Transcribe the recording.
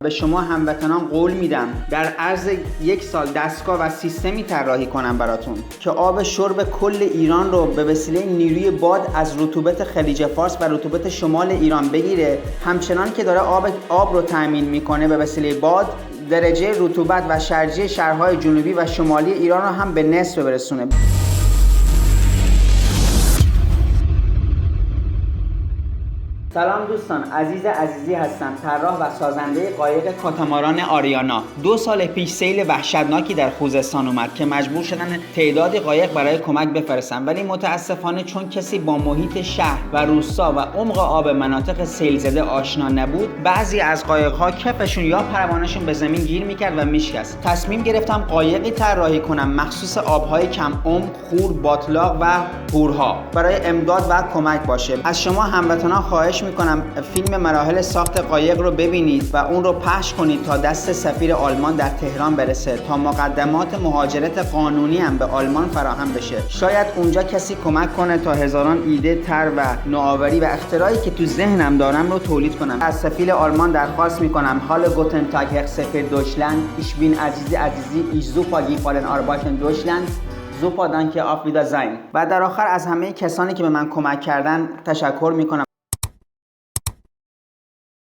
به شما هموطنان قول میدم در عرض 1 سال دستگاه و سیستمی طراحی کنم براتون که آب شرب کل ایران رو به وسیله نیروی باد از رطوبت خلیج فارس و رطوبت شمال ایران بگیره، همچنان که داره آب رو تامین میکنه به وسیله باد، درجه رطوبت و شرجی شهرهای جنوبی و شمالی ایران رو هم به نصف برسونه. سلام دوستان، عزیزی هستم، طراح و سازنده قایق کاتاماران آریانا. 2 سال پیش سیل وحشتناکی در خوزستان اومد که مجبور شدن تعدادی قایق برای کمک بفرستن، ولی متاسفانه چون کسی با محیط شهر و روستا و عمق آب مناطق سیل زده آشنا نبود، بعضی از قایق‌ها کفشون یا پروانه‌شون به زمین گیر میکرد و میشکست. تصمیم گرفتم قایقی طراحی کنم مخصوص آب‌های کم عمق، خور، باطلاق و هورها برای امداد و کمک باشه. از شما هموطنان خواهش میکنم فیلم مراحل ساخت قایق رو ببینید و اون رو پخش کنید تا دست سفیر آلمان در تهران برسه تا مقدمات مهاجرت قانونی هم به آلمان فراهم بشه. شاید اونجا کسی کمک کنه تا هزاران ایده، طرح و نوآوری و اختراعی که تو ذهنم دارم رو تولید کنم. از سفیر آلمان درخواست میکنم حال گوتن تاگ هر سفیر دویچلند، ich bin عزیزی ich super gefallen arbeiten Deutschland. زوپا دانکه آف ویدا زاین. و در آخر از همه کسانی که به من کمک کردن تشکر میکنم.